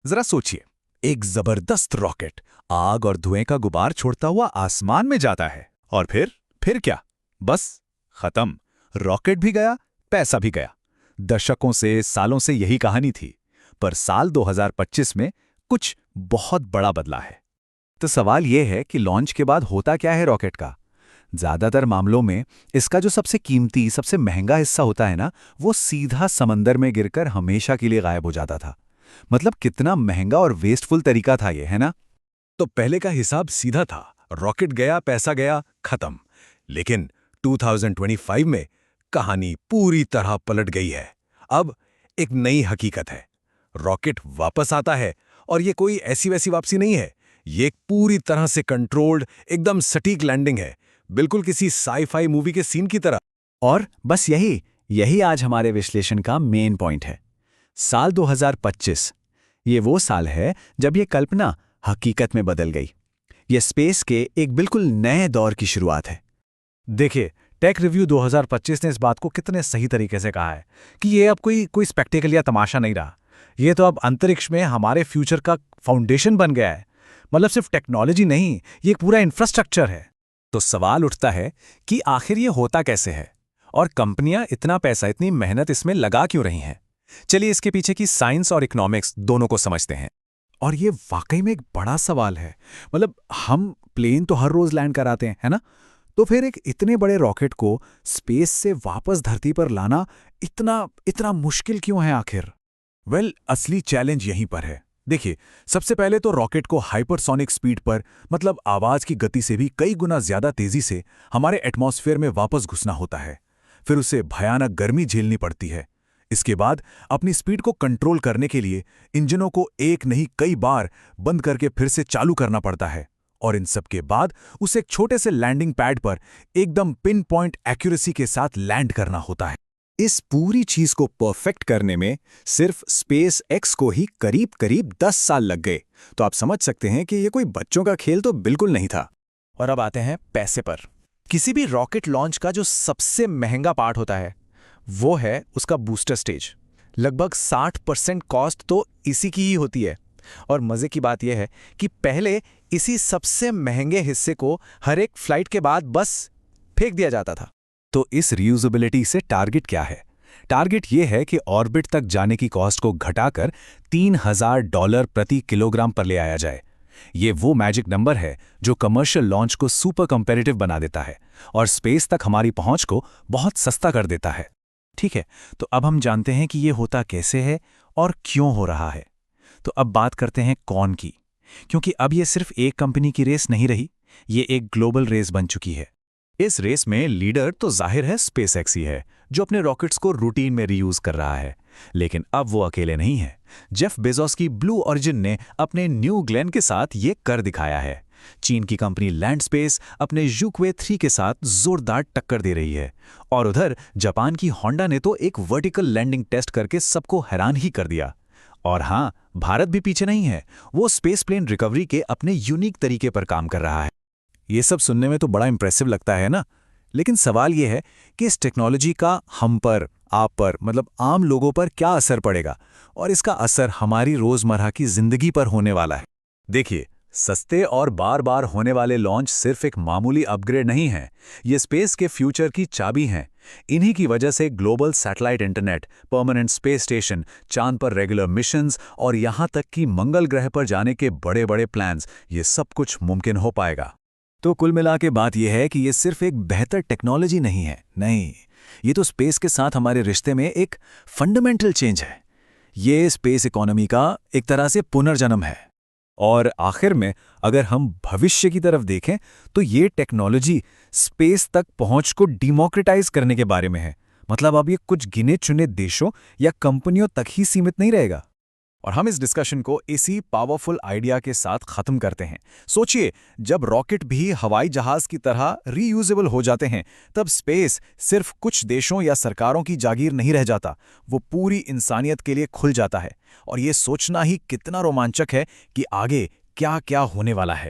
जरा सोचिए, एक जबरदस्त रॉकेट आग और धुएं का गुबार छोड़ता हुआ आसमान में जाता है और फिर क्या? बस खत्म। रॉकेट भी गया, पैसा भी गया। दशकों से, सालों से यही कहानी थी। पर साल 2025 में कुछ बहुत बड़ा बदला है। तो सवाल यह है कि लॉन्च के बाद होता क्या है रॉकेट का? ज्यादातर मामलों में इसका जो सबसे कीमती, सबसे महंगा हिस्सा होता है ना, वो सीधा समंदर में गिरकर हमेशा के लिए गायब हो जाता था। मतलब कितना महंगा और वेस्टफुल तरीका था ये, है ना? तो पहले का हिसाब सीधा था, रॉकेट गया, पैसा गया, खत्म। लेकिन 2025 में कहानी पूरी तरह पलट गई है। अब एक नई हकीकत है। रॉकेट वापस आता है, और ये कोई ऐसी वैसी वापसी नहीं है। ये एक पूरी तरह से कंट्रोल्ड, एकदम सटीक लैंडिंग है, बिल्कुल किसी साई-फाई मूवी के सीन की तरह। और बस यही यही आज हमारे विश्लेषण का मेन पॉइंट है। साल 2025 ये वो साल है जब ये कल्पना हकीकत में बदल गई। ये स्पेस के एक बिल्कुल नए दौर की शुरुआत है। देखिए, टेक रिव्यू 2025 ने इस बात को कितने सही तरीके से कहा है कि ये अब कोई स्पेक्टेकल या तमाशा नहीं रहा। ये तो अब अंतरिक्ष में हमारे फ्यूचर का फाउंडेशन बन गया है। मतलब सिर्फ टेक्नोलॉजी नहीं, ये एक पूरा इंफ्रास्ट्रक्चर है। तो सवाल उठता है कि आखिर ये होता कैसे है, और कंपनियां इतना पैसा, इतनी मेहनत इसमें लगा क्यों रही हैं? चलिए इसके पीछे की साइंस और इकोनॉमिक्स दोनों को समझते हैं। और ये वाकई में एक बड़ा सवाल है। मतलब हम प्लेन तो हर रोज लैंड कराते हैं, है ना? तो फिर एक इतने बड़े रॉकेट को स्पेस से वापस धरती पर लाना इतना इतना मुश्किल क्यों है आखिर? असली चैलेंज यहीं पर है। देखिए, सबसे पहले तो रॉकेट को हाइपरसोनिक स्पीड पर, मतलब आवाज की गति से भी कई गुना ज्यादा तेजी से हमारे एटमॉस्फेयर में वापस घुसना होता है। फिर उसे भयानक गर्मी झेलनी पड़ती है। इसके बाद अपनी स्पीड को कंट्रोल करने के लिए इंजनों को एक नहीं कई बार बंद करके फिर से चालू करना पड़ता है। और इन सब के बाद उसे एक छोटे से लैंडिंग पैड पर एकदम पिन पॉइंट एक्यूरेसी के साथ लैंड करना होता है। इस पूरी चीज को परफेक्ट करने में सिर्फ स्पेस एक्स को ही करीब करीब 10 साल लग गए। तो आप समझ सकते हैं कि ये कोई बच्चों का खेल तो बिल्कुल नहीं था। और अब आते हैं पैसे पर। किसी भी रॉकेट लॉन्च का जो सबसे महंगा पार्ट होता है वो है उसका बूस्टर स्टेज। लगभग 60% कॉस्ट तो इसी की ही होती है। और मजे की बात यह है कि पहले इसी सबसे महंगे हिस्से को हर एक फ्लाइट के बाद बस फेंक दिया जाता था। तो इस रीयूजेबिलिटी से टारगेट क्या है? टारगेट ये है कि ऑर्बिट तक जाने की कॉस्ट को घटाकर $3000 प्रति किलोग्राम पर ले आया जाए। ये वो मैजिक नंबर है जो कमर्शियल लॉन्च को सुपर कंपेटिटिव बना देता है और स्पेस तक हमारी पहुंच को बहुत सस्ता कर देता है। ठीक है, तो अब हम जानते हैं कि ये होता कैसे है और क्यों हो रहा है। तो अब बात करते हैं कौन की, क्योंकि अब ये सिर्फ एक कंपनी की रेस नहीं रही, ये एक ग्लोबल रेस बन चुकी है। इस रेस में लीडर तो जाहिर है स्पेसएक्स ही है, जो अपने रॉकेट्स को रूटीन में रीयूज कर रहा है। लेकिन अब वो अकेले नहीं है। जेफ बेजोस की ब्लू ओरिजिन ने अपने न्यू ग्लेन के साथ ये कर दिखाया है। चीन की कंपनी लैंड स्पेस अपने यूक्वे 3 के साथ जोरदार टक्कर दे रही है। और उधर जापान की होंडा ने तो एक वर्टिकल लैंडिंग टेस्ट करके सबको हैरान ही कर दिया। और हाँ, भारत भी पीछे नहीं है। वो स्पेस प्लेन रिकवरी के अपने यूनिक तरीके पर काम कर रहा है। ये सब सुनने में तो बड़ा इंप्रेसिव लगता है ना? लेकिन सवाल ये है कि इस टेक्नोलॉजी का हम पर, आप पर, मतलब आम लोगों पर क्या असर पड़ेगा, और इसका असर हमारी रोजमर्रा की जिंदगी पर होने वाला है। देखिए, सस्ते और बार बार होने वाले लॉन्च सिर्फ एक मामूली अपग्रेड नहीं है, ये स्पेस के फ्यूचर की चाबी हैं। इन्हीं की वजह से global satellite internet, permanent space station, चांद पर रेगुलर मिशंस और यहाँ तक कि मंगल ग्रह पर जाने के बड़े बड़े प्लान्स, ये सब कुछ मुमकिन हो पाएगा। तो कुल मिला के बात यह है कि ये सिर्फ एक बेहतर टेक्नोलॉजी नहीं है, नहीं, ये तो स्पेस के साथ हमारे रिश्ते में एक फंडामेंटल चेंज है। ये स्पेस इकोनॉमी का एक तरह से पुनर्जन्म है। और आखिर में अगर हम भविष्य की तरफ देखें तो ये टेक्नोलॉजी स्पेस तक पहुंच को डिमोक्रेटाइज करने के बारे में है। मतलब अब ये कुछ गिने चुने देशों या कंपनियों तक ही सीमित नहीं रहेगा। और हम इस डिस्कशन को इसी पावरफुल आइडिया के साथ खत्म करते हैं। सोचिए, जब रॉकेट भी हवाई जहाज की तरह रीयूजेबल हो जाते हैं, तब स्पेस सिर्फ कुछ देशों या सरकारों की जागीर नहीं रह जाता, वो पूरी इंसानियत के लिए खुल जाता है। और ये सोचना ही कितना रोमांचक है कि आगे क्या क्या होने वाला है।